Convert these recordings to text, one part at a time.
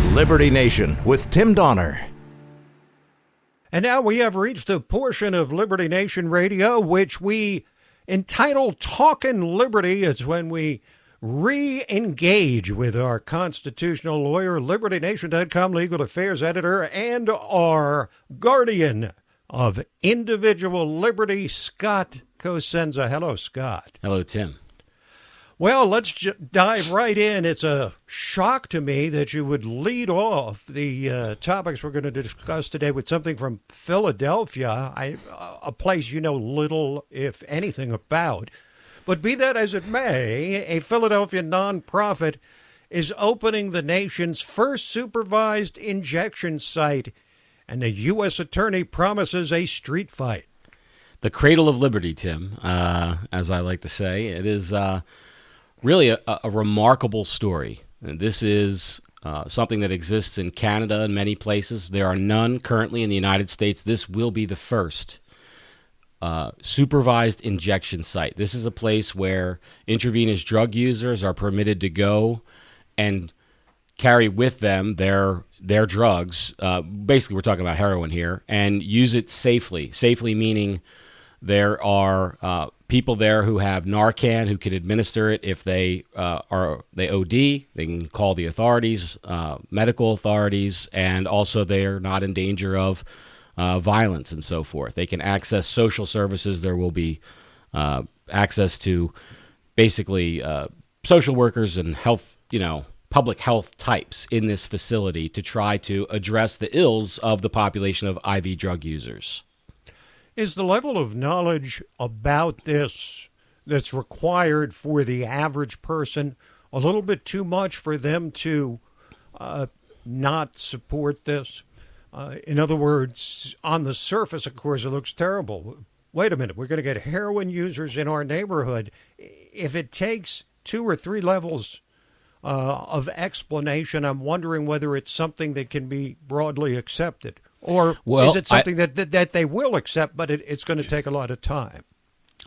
Liberty Nation with Tim Donner. And now we have reached a portion of Liberty Nation Radio which we entitle Talkin Liberty. It's when we re-engage with our constitutional lawyer, LibertyNation.com legal affairs editor, and our guardian of individual liberty, Scott Cosenza. Hello, Scott. Hello, Tim. Well, let's dive right in. It's a shock to me that you would lead off the topics we're going to discuss today with something from Philadelphia, a place you know little, if anything, about. But be that as it may, a Philadelphia nonprofit is opening the nation's first supervised injection site, and the U.S. attorney promises a street fight. The cradle of liberty, Tim, as I like to say. It is really a remarkable story. And this is something that exists in Canada and many places. There are none currently in the United States. This will be the first supervised injection site. This is a place where intravenous drug users are permitted to go and carry with them their drugs. Basically, we're talking about heroin here, and use it safely. Safely meaning there are people there who have Narcan who can administer it if they OD. They can call the authorities, medical authorities, and also they are not in danger of violence and so forth. They can access social services. There will be access to basically social workers and health, public health types in this facility to try to address the ills of the population of IV drug users. Is the level of knowledge about this that's required for the average person a little bit too much for them to not support this? In other words, on the surface, of course, it looks terrible. Wait a minute, we're going to get heroin users in our neighborhood. If it takes 2 or 3 levels of explanation, I'm wondering whether it's something that can be broadly accepted. Or is it something that they will accept, but it's going to take a lot of time?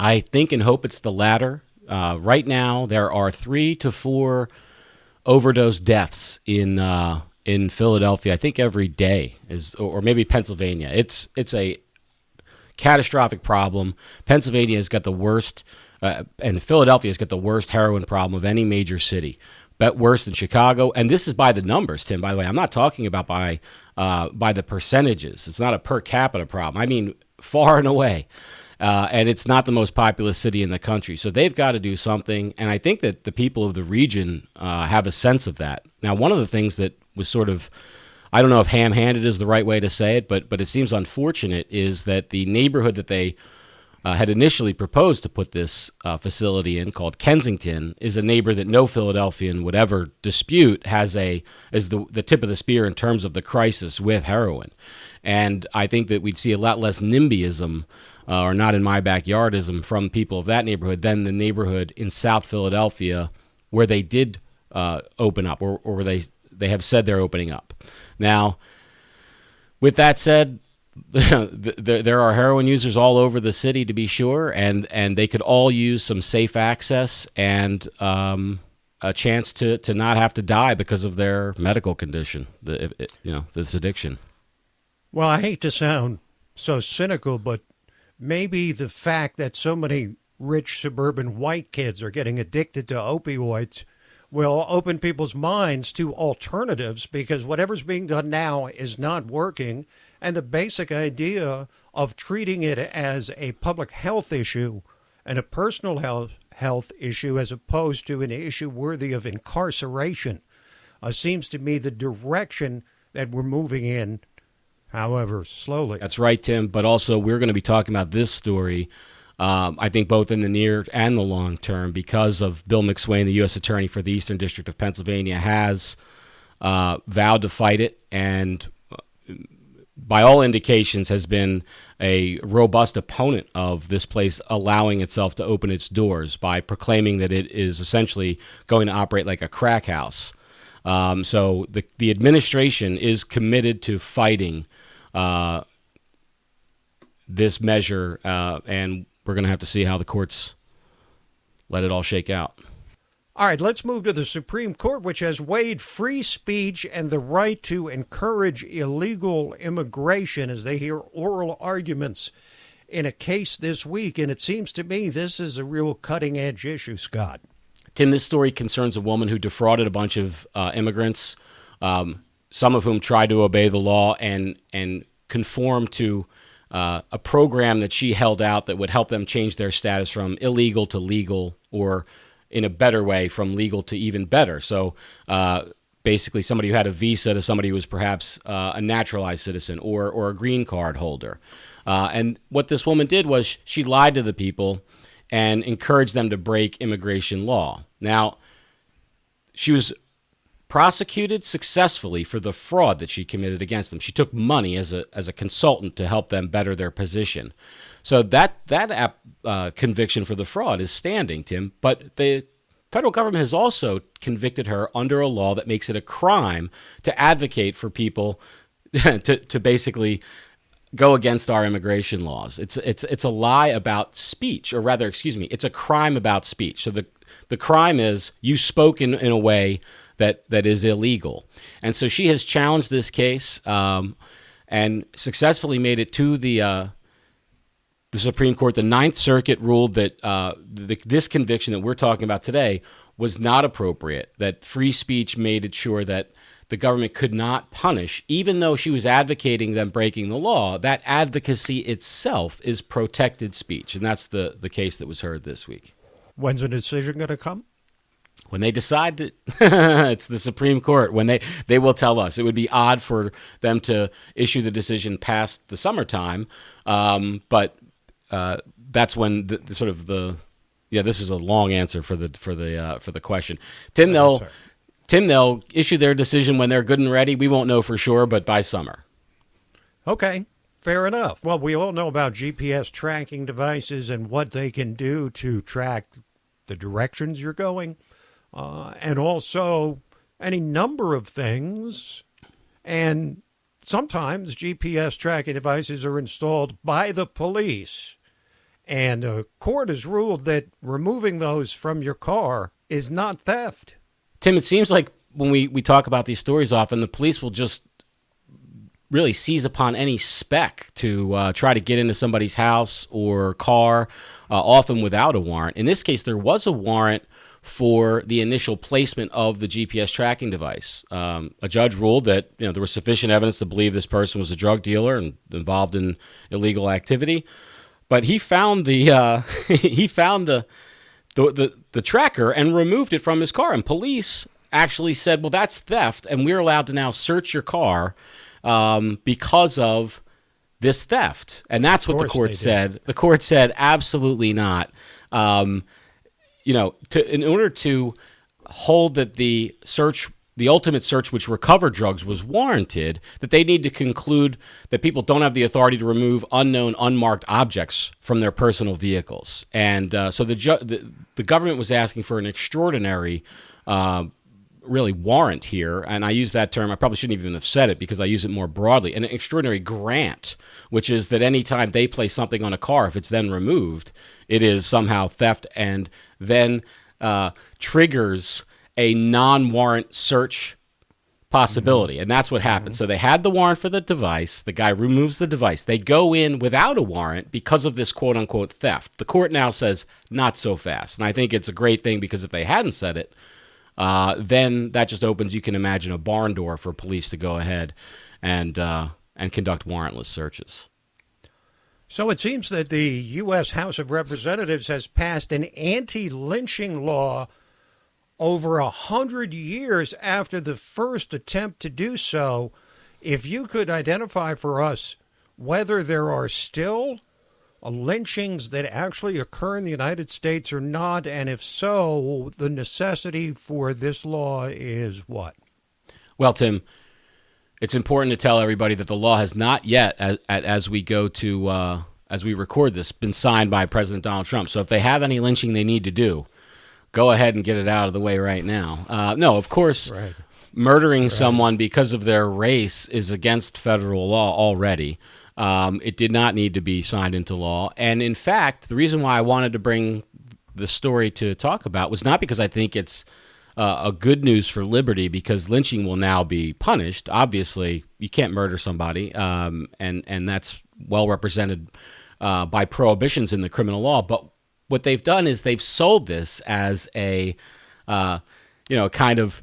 I think and hope it's the latter. Right now, there are 3 to 4 overdose deaths in Philadelphia. I think every day or maybe Pennsylvania. It's a catastrophic problem. Pennsylvania has got the worst, and Philadelphia has got the worst heroin problem of any major city. Bet worse than Chicago, and this is by the numbers, Tim. By the way, I'm not talking about by the percentages. It's not a per capita problem. I mean, far and away, and it's not the most populous city in the country. So they've got to do something, and I think that the people of the region have a sense of that. Now, one of the things that was sort of, I don't know if ham-handed is the right way to say it, but it seems unfortunate, is that the neighborhood that they had initially proposed to put this facility in, called Kensington, is a neighbor that no Philadelphian would ever dispute is the tip of the spear in terms of the crisis with heroin. And I think that we'd see a lot less NIMBYism or not in my backyardism from people of that neighborhood than the neighborhood in South Philadelphia where they did open up, or where they have said they're opening up. Now, with that said, there are heroin users all over the city, to be sure, and they could all use some safe access and a chance to not have to die because of their medical condition, this addiction. Well, I hate to sound so cynical, but maybe the fact that so many rich suburban white kids are getting addicted to opioids will open people's minds to alternatives, because whatever's being done now is not working. And the basic idea of treating it as a public health issue and a personal health issue as opposed to an issue worthy of incarceration seems to me the direction that we're moving in, however slowly. That's right, Tim. But also, we're going to be talking about this story, I think, both in the near and the long term, because of Bill McSwain, the U.S. Attorney for the Eastern District of Pennsylvania, has vowed to fight it, and by all indications has been a robust opponent of this place allowing itself to open its doors by proclaiming that it is essentially going to operate like a crack house. So the administration is committed to fighting this measure, and we're going to have to see how the courts let it all shake out. All right, let's move to the Supreme Court, which has weighed free speech and the right to encourage illegal immigration as they hear oral arguments in a case this week. And it seems to me this is a real cutting-edge issue, Scott. Tim, this story concerns a woman who defrauded a bunch of immigrants, some of whom tried to obey the law and conform to a program that she held out that would help them change their status from illegal to legal, or in a better way, from legal to even better. So basically somebody who had a visa to somebody who was perhaps a naturalized citizen or a green card holder. And what this woman did was she lied to the people and encouraged them to break immigration law. Now, she was prosecuted successfully for the fraud that she committed against them. She took money as a consultant to help them better their position. So that conviction for the fraud is standing, Tim. But the federal government has also convicted her under a law that makes it a crime to advocate for people to basically go against our immigration laws. It's a lie about speech, or rather, excuse me, it's a crime about speech. So the crime is you spoke in a way that is illegal. And so she has challenged this case and successfully made it to the Supreme Court. The Ninth Circuit ruled that this conviction that we're talking about today was not appropriate, that free speech made it sure that the government could not punish, even though she was advocating them breaking the law. That advocacy itself is protected speech, and that's the case that was heard this week. When's the decision going to come? When they decide to, it's the Supreme Court. When they will tell us. It would be odd for them to issue the decision past the summertime, but that's when this is a long answer for the question. Tim, they'll issue their decision when they're good and ready. We won't know for sure, but by summer. Okay, fair enough. Well, we all know about GPS tracking devices and what they can do to track the directions you're going, and also any number of things. And sometimes GPS tracking devices are installed by the police. And a court has ruled that removing those from your car is not theft. Tim, it seems like when we talk about these stories often, the police will just really seize upon any speck to try to get into somebody's house or car, often without a warrant. In this case, there was a warrant for the initial placement of the GPS tracking device. A judge ruled that there was sufficient evidence to believe this person was a drug dealer and involved in illegal activity. But he found the tracker and removed it from his car. And police actually said, well, that's theft, and we're allowed to now search your car because of this theft. And that's what the court said. The court said, absolutely not. In order to hold that the ultimate search which recovered drugs was warranted, that they need to conclude that people don't have the authority to remove unknown, unmarked objects from their personal vehicles. And so the government was asking for an extraordinary really warrant here, and I use that term, I probably shouldn't even have said it because I use it more broadly, an extraordinary grant, which is that any time they place something on a car, if it's then removed, it is somehow theft and then triggers a non-warrant search possibility. And that's what happened. So they had the warrant for the device. The guy removes the device. They go in without a warrant because of this quote-unquote theft. The court now says, not so fast. And I think it's a great thing because if they hadn't said it, then that just opens, you can imagine, a barn door for police to go ahead and conduct warrantless searches. So it seems that the U.S. House of Representatives has passed an anti-lynching law over 100 years after the first attempt to do so. If you could identify for us whether there are still lynchings that actually occur in the United States or not, and if so, the necessity for this law is what? Well, Tim, it's important to tell everybody that the law has not yet, as we record this, been signed by President Donald Trump. So if they have any lynching they need to do, go ahead and get it out of the way right now. No, of course, right. Murdering someone because of their race is against federal law already. It did not need to be signed into law. And in fact, the reason why I wanted to bring the story to talk about was not because I think it's a good news for liberty, because lynching will now be punished. Obviously, you can't murder somebody, and that's well represented by prohibitions in the criminal law. But what they've done is they've sold this as a kind of,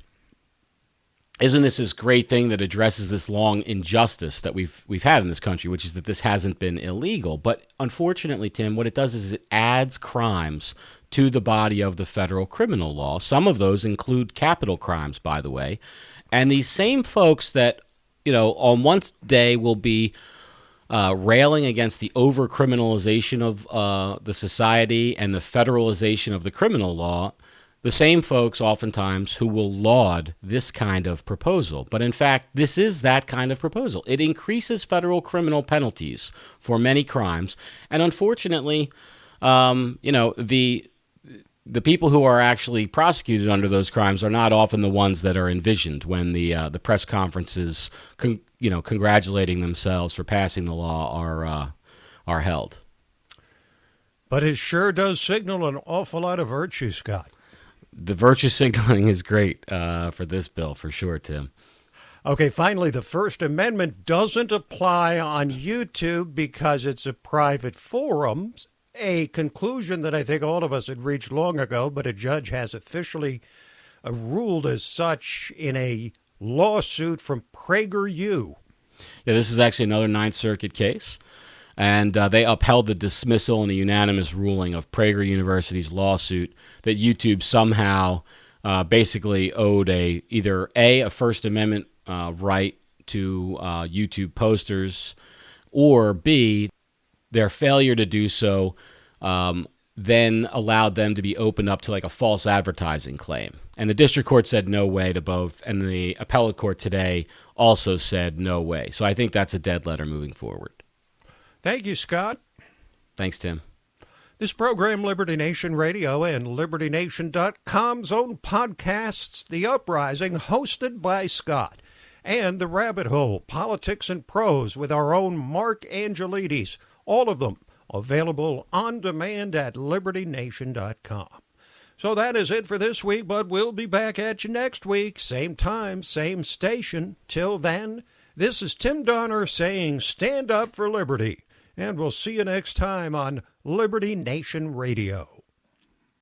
isn't this great thing that addresses this long injustice that we've had in this country, which is that this hasn't been illegal. But unfortunately, Tim, what it does is it adds crimes to the body of the federal criminal law. Some of those include capital crimes, by the way. And these same folks that, on one day will be railing against the over-criminalization of the society and the federalization of the criminal law, the same folks oftentimes who will laud this kind of proposal. But in fact, this is that kind of proposal. It increases federal criminal penalties for many crimes. And unfortunately, the people who are actually prosecuted under those crimes are not often the ones that are envisioned when the press conferences, congratulating themselves for passing the law are held. But it sure does signal an awful lot of virtue, Scott. The virtue signaling is great for this bill, for sure, Tim. Okay, finally, the First Amendment doesn't apply on YouTube because it's a private forum, a conclusion that I think all of us had reached long ago, but a judge has officially ruled as such in a lawsuit from PragerU. Yeah, this is actually another Ninth Circuit case. And they upheld the dismissal in a unanimous ruling of Prager University's lawsuit that YouTube somehow basically owed either a First Amendment right to YouTube posters, or B, their failure to do so then allowed them to be opened up to like a false advertising claim. And the district court said no way to both, and the appellate court today also said no way. So I think that's a dead letter moving forward. Thank you, Scott. Thanks, Tim. This program, Liberty Nation Radio and LibertyNation.com's own podcasts, The Uprising, hosted by Scott, and The Rabbit Hole, Politics and Prose, with our own Mark Angelides, all of them available on demand at LibertyNation.com. So that is it for this week, but we'll be back at you next week, same time, same station. Till then, this is Tim Donner saying stand up for liberty. And we'll see you next time on Liberty Nation Radio.